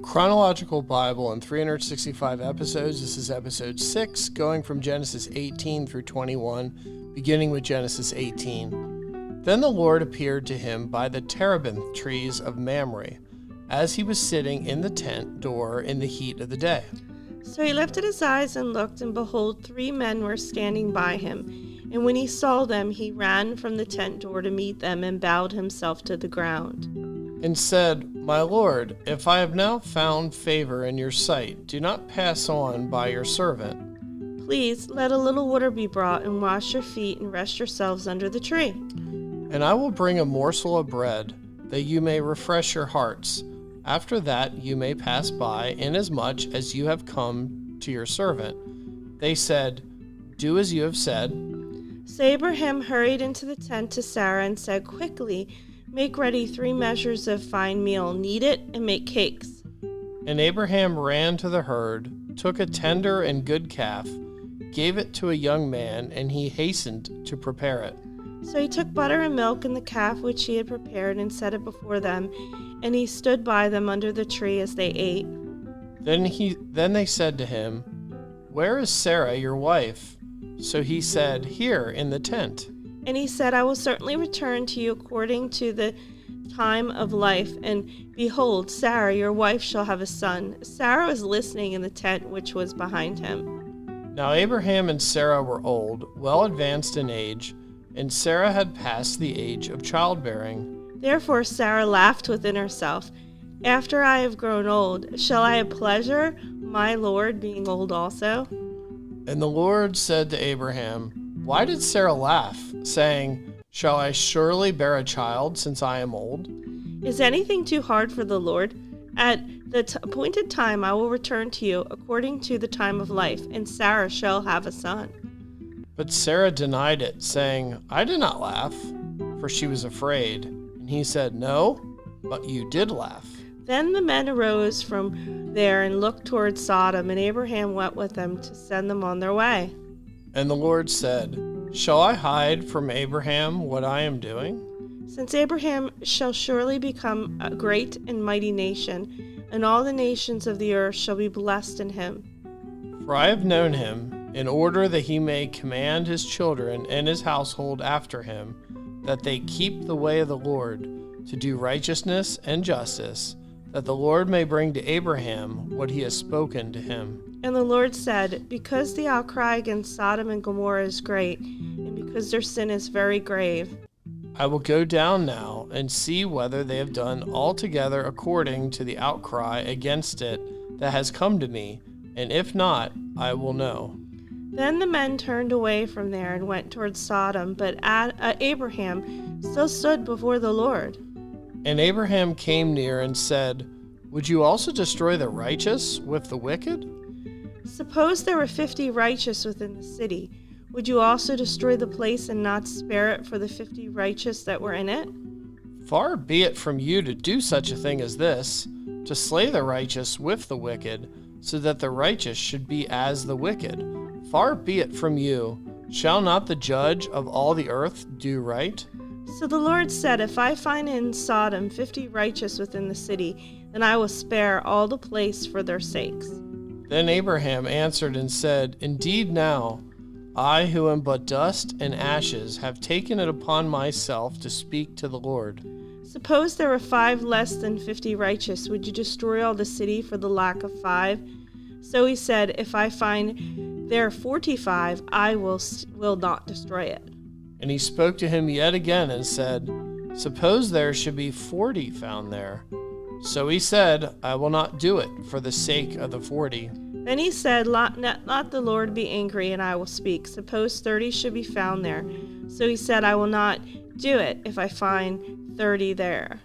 Chronological Bible in 365 episodes. This is episode 6, going from Genesis 18 through 21, beginning with Genesis 18. Then the Lord appeared to him by the terebinth trees of Mamre, as he was sitting in the tent door in the heat of the day. So he lifted his eyes and looked, and behold, 3 men were standing by him. And when he saw them, he ran from the tent door to meet them and bowed himself to the ground. And said, My Lord, if I have now found favor in your sight, do not pass on by your servant. Please let a little water be brought, and wash your feet, and rest yourselves under the tree. And I will bring a morsel of bread, that you may refresh your hearts. After that you may pass by, inasmuch as you have come to your servant. They said, Do as you have said. So Abraham hurried into the tent to Sarah and said, Quickly, make ready 3 measures of fine meal, knead it, and make cakes. And Abraham ran to the herd, took a tender and good calf, gave it to a young man, and he hastened to prepare it. So he took butter and milk and the calf which he had prepared and set it before them, and he stood by them under the tree as they ate. Then they said to him, Where is Sarah your wife? So he said, Here in the tent. And he said, I will certainly return to you according to the time of life, and behold, Sarah your wife shall have a son. Sarah was listening in the tent which was behind him. Now Abraham and Sarah were old, well advanced in age, and Sarah had passed the age of childbearing. Therefore Sarah laughed within herself, After I have grown old, shall I have pleasure, my Lord being old also? And the Lord said to Abraham, Why did Sarah laugh, saying, Shall I surely bear a child, since I am old? Is anything too hard for the Lord? At the appointed time I will return to you according to the time of life, and Sarah shall have a son. But Sarah denied it, saying, I did not laugh, for she was afraid. And he said, No, but you did laugh. Then the men arose from there and looked toward Sodom, and Abraham went with them to send them on their way. And the Lord said, Shall I hide from Abraham what I am doing? Since Abraham shall surely become a great and mighty nation, and all the nations of the earth shall be blessed in him. For I have known him, in order that he may command his children and his household after him, that they keep the way of the Lord, to do righteousness and justice, that the Lord may bring to Abraham what he has spoken to him. And the Lord said, Because the outcry against Sodom and Gomorrah is great, and because their sin is very grave, I will go down now and see whether they have done altogether according to the outcry against it that has come to me, and if not, I will know. Then the men turned away from there and went toward Sodom, but Abraham still stood before the Lord. And Abraham came near and said, Would you also destroy the righteous with the wicked? Suppose there were 50 righteous within the city. Would you also destroy the place and not spare it for the 50 righteous that were in it? Far be it from you to do such a thing as this, to slay the righteous with the wicked, so that the righteous should be as the wicked. Far be it from you. Shall not the judge of all the earth do right? So the Lord said, If I find in Sodom 50 righteous within the city, then I will spare all the place for their sakes. Then Abraham answered and said, Indeed now, I who am but dust and ashes have taken it upon myself to speak to the Lord. Suppose there were 5 less than 50 righteous, would you destroy all the city for the lack of 5? So he said, If I find there 45, I will not destroy it. And he spoke to him yet again and said, Suppose there should be 40 found there. So he said, I will not do it for the sake of the 40. Then he said, Let the Lord be angry, and I will speak. Suppose 30 should be found there. So he said, I will not do it if I find 30 there.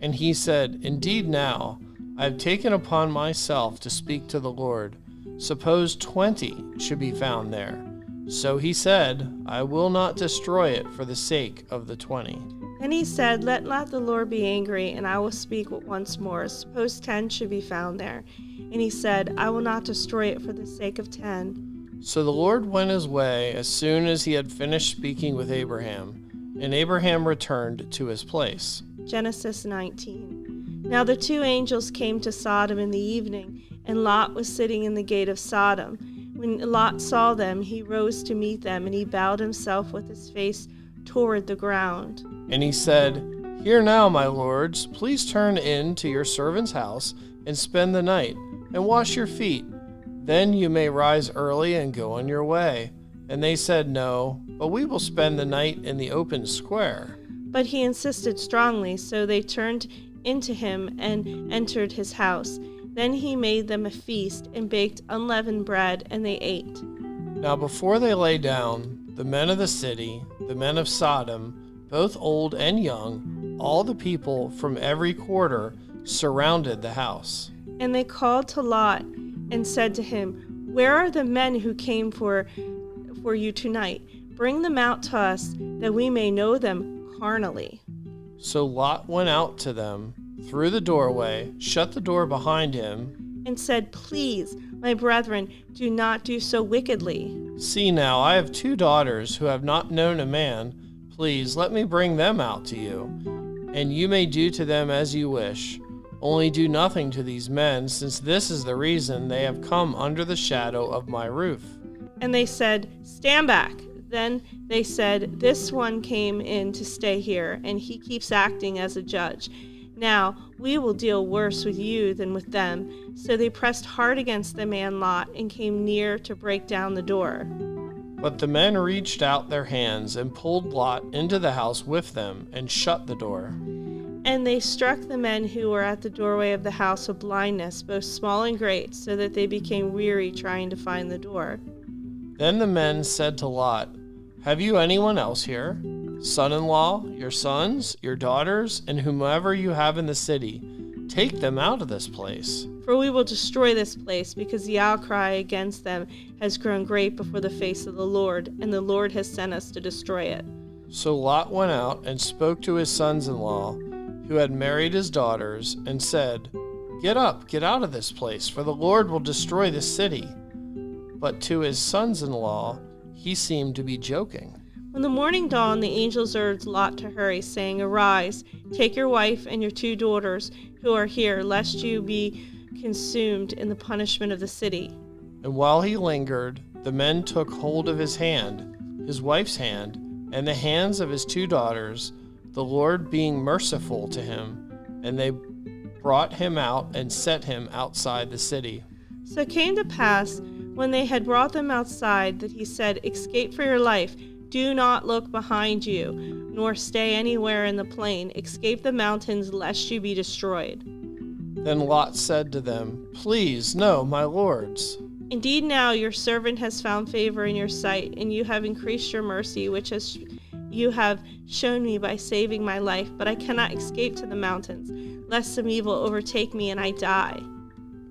And he said, Indeed now, I have taken upon myself to speak to the Lord. Suppose 20 should be found there. So he said, I will not destroy it for the sake of the 20. Then he said, Let the Lord be angry, and I will speak once more. Suppose 10 should be found there. And he said, I will not destroy it for the sake of 10. So the Lord went his way as soon as he had finished speaking with Abraham, and Abraham returned to his place. Genesis 19. Now the two angels came to Sodom in the evening, and Lot was sitting in the gate of Sodom. When Lot saw them, he rose to meet them, and he bowed himself with his face toward the ground. And he said, Hear now, my lords, please turn in to your servant's house and spend the night, and wash your feet. Then you may rise early and go on your way. And they said, No, but we will spend the night in the open square. But he insisted strongly, so they turned into him and entered his house. Then he made them a feast and baked unleavened bread, and they ate. Now before they lay down, the men of the city, the men of Sodom, both old and young, all the people from every quarter, surrounded the house. And they called to Lot and said to him, Where are the men who came for you tonight? Bring them out to us, that we may know them carnally. So Lot went out to them through the doorway, shut the door behind him, and said, Please, my brethren, do not do so wickedly. See now, I have 2 daughters who have not known a man. Please let me bring them out to you, and you may do to them as you wish. Only do nothing to these men, since this is the reason they have come under the shadow of my roof. And they said, Stand back. Then they said, This one came in to stay here, and he keeps acting as a judge. Now we will deal worse with you than with them. So they pressed hard against the man Lot and came near to break down the door. But the men reached out their hands and pulled Lot into the house with them and shut the door. And they struck the men who were at the doorway of the house with blindness, both small and great, so that they became weary trying to find the door. Then the men said to Lot, Have you anyone else here? Son-in-law, your sons, your daughters, and whomever you have in the city. Take them out of this place. For we will destroy this place, because the outcry against them has grown great before the face of the Lord, and the Lord has sent us to destroy it. So Lot went out and spoke to his sons-in-law, who had married his daughters, and said, Get up, get out of this place, for the Lord will destroy this city. But to his sons-in-law he seemed to be joking. When the morning dawned, the angels urged Lot to hurry, saying, Arise, take your wife and your 2 daughters who are here, lest you be consumed in the punishment of the city. And while he lingered, the men took hold of his hand, his wife's hand, and the hands of his 2 daughters, the Lord being merciful to him, and they brought him out and set him outside the city. So it came to pass, when they had brought them outside, that he said, Escape for your life. Do not look behind you, nor stay anywhere in the plain. Escape the mountains, lest you be destroyed. Then Lot said to them, Please, no, my lords. Indeed, now your servant has found favor in your sight, and you have increased your mercy, which you have shown me by saving my life. But I cannot escape to the mountains, lest some evil overtake me and I die.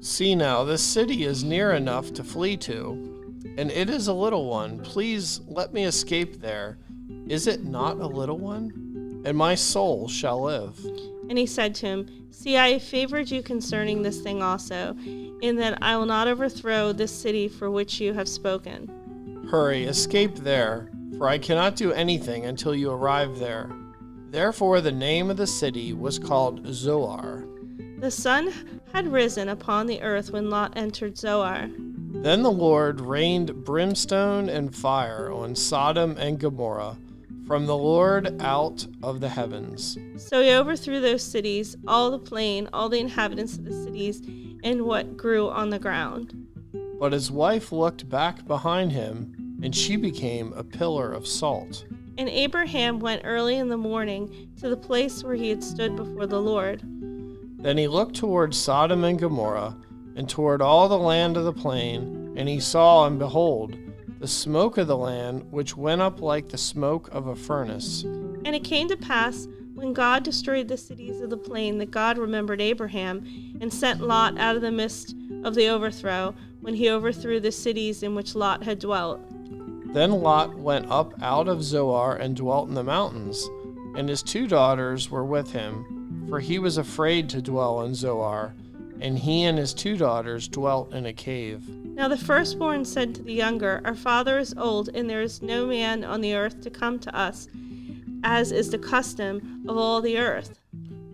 See now, this city is near enough to flee to, and it is a little one. Please let me escape there. Is it not a little one? And my soul shall live. And he said to him, See, I have favored you concerning this thing also, in that I will not overthrow this city for which you have spoken. Hurry, escape there, for I cannot do anything until you arrive there. Therefore the name of the city was called Zoar. The sun had risen upon the earth when Lot entered Zoar. Then the Lord rained brimstone and fire on Sodom and Gomorrah from the Lord out of the heavens. So he overthrew those cities, all the plain, all the inhabitants of the cities, and what grew on the ground. But his wife looked back behind him, and she became a pillar of salt. And Abraham went early in the morning to the place where he had stood before the Lord. Then he looked toward Sodom and Gomorrah, and toward all the land of the plain, and he saw, and behold, the smoke of the land, which went up like the smoke of a furnace. And it came to pass, when God destroyed the cities of the plain, that God remembered Abraham, and sent Lot out of the midst of the overthrow, when he overthrew the cities in which Lot had dwelt. Then Lot went up out of Zoar and dwelt in the mountains, and his 2 daughters were with him, for he was afraid to dwell in Zoar, and he and his 2 daughters dwelt in a cave. Now the firstborn said to the younger, Our father is old, and there is no man on the earth to come to us, as is the custom of all the earth.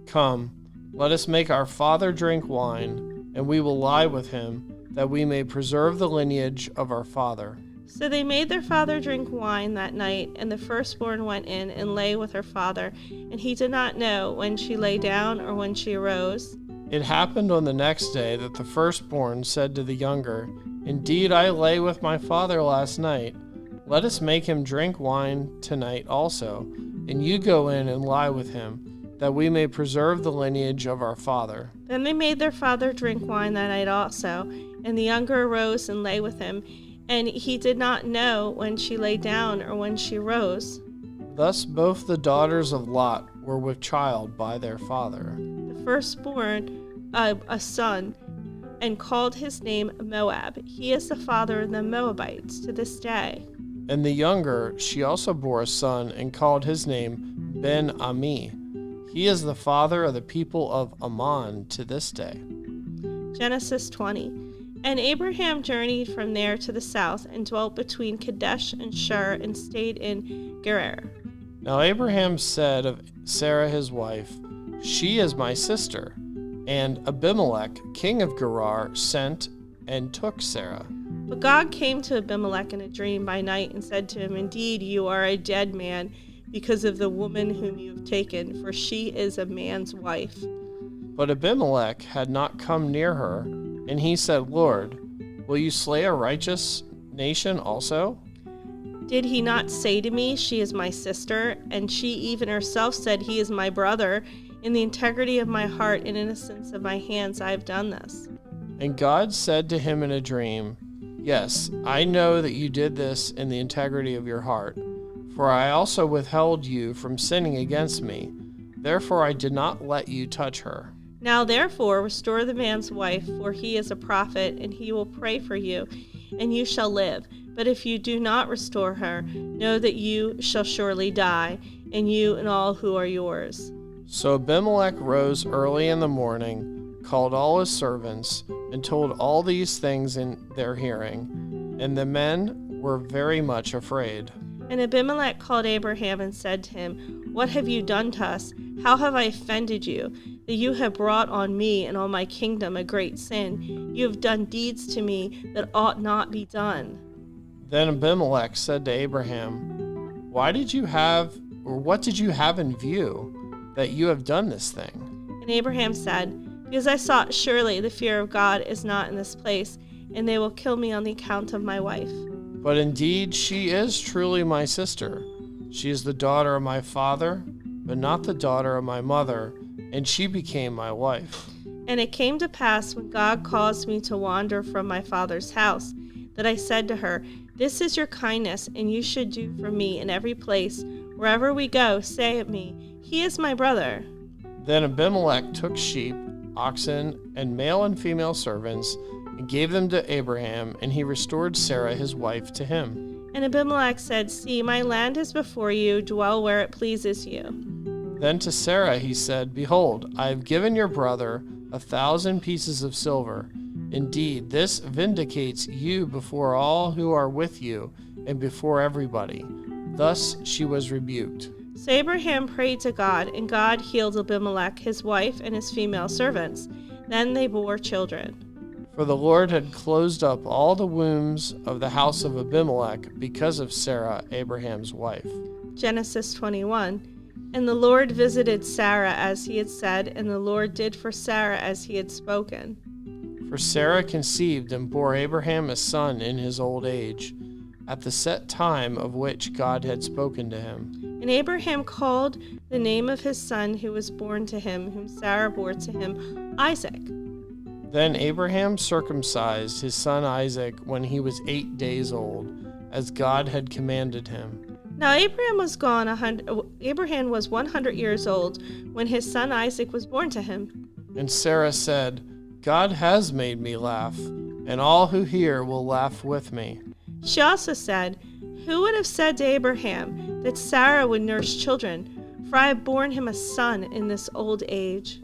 Come, Let us make our father drink wine, and we will lie with him, that we may preserve the lineage of our father. So they made their father drink wine that night, and the firstborn went in and lay with her father, and he did not know when she lay down or when she arose. It happened on the next day that the firstborn said to the younger, Indeed, I lay with my father last night. Let us make him drink wine tonight also, and you go in and lie with him, that we may preserve the lineage of our father. Then they made their father drink wine that night also, and the younger arose and lay with him, and he did not know when she lay down or when she rose. Thus both the daughters of Lot were with child by their father. The firstborn, a son, and called his name Moab. He is the father of the Moabites to this day. And the younger, she also bore a son, and called his name Ben-Ami. He is the father of the people of Ammon to this day. Genesis 20. And Abraham journeyed from there to the south, and dwelt between Kadesh and Shur, and stayed in Gerar. Now Abraham said of Sarah his wife, She is my sister. And Abimelech, king of Gerar, sent and took Sarah. But God came to Abimelech in a dream by night, and said to him, Indeed, you are a dead man, because of the woman whom you have taken, for she is a man's wife. But Abimelech had not come near her, and he said, Lord, will you slay a righteous nation also? Did he not say to me, She is my sister? And she even herself said, He is my brother. In the integrity of my heart and innocence of my hands I have done this. And God said to him in a dream, Yes, I know that you did this in the integrity of your heart, for I also withheld you from sinning against me. Therefore I did not let you touch her. Now therefore restore the man's wife, for he is a prophet, and he will pray for you, and you shall live. But if you do not restore her, know that you shall surely die, and you and all who are yours. So Abimelech rose early in the morning, called all his servants, and told all these things in their hearing. And the men were very much afraid. And Abimelech called Abraham and said to him, What have you done to us? How have I offended you, that you have brought on me and on my kingdom a great sin? You have done deeds to me that ought not be done. Then Abimelech said to Abraham, what did you have in view, that you have done this thing? And Abraham said, Because I thought, surely the fear of God is not in this place, and they will kill me on the account of my wife. But indeed she is truly my sister. She is the daughter of my father, but not the daughter of my mother, and she became my wife. And it came to pass, when God caused me to wander from my father's house, that I said to her, This is your kindness, and you should do for me in every place. Wherever we go, say of me, He is my brother. Then Abimelech took sheep, oxen, and male and female servants, and gave them to Abraham, and he restored Sarah his wife to him. And Abimelech said, See, my land is before you, dwell where it pleases you. Then to Sarah he said, Behold, I have given your brother 1,000 pieces of silver. Indeed, this vindicates you before all who are with you, and before everybody. Thus she was rebuked. So Abraham prayed to God, and God healed Abimelech, his wife, and his female servants. Then they bore children. For the Lord had closed up all the wombs of the house of Abimelech because of Sarah, Abraham's wife. Genesis 21. And the Lord visited Sarah as he had said, and the Lord did for Sarah as he had spoken. For Sarah conceived and bore Abraham a son in his old age, at the set time of which God had spoken to him. And Abraham called the name of his son who was born to him, whom Sarah bore to him, Isaac. Then Abraham circumcised his son Isaac when he was 8 days old, as God had commanded him. Now Abraham was 100 years old when his son Isaac was born to him. And Sarah said, God has made me laugh, and all who hear will laugh with me. She also said, Who would have said to Abraham that Sarah would nurse children? For I have borne him a son in this old age.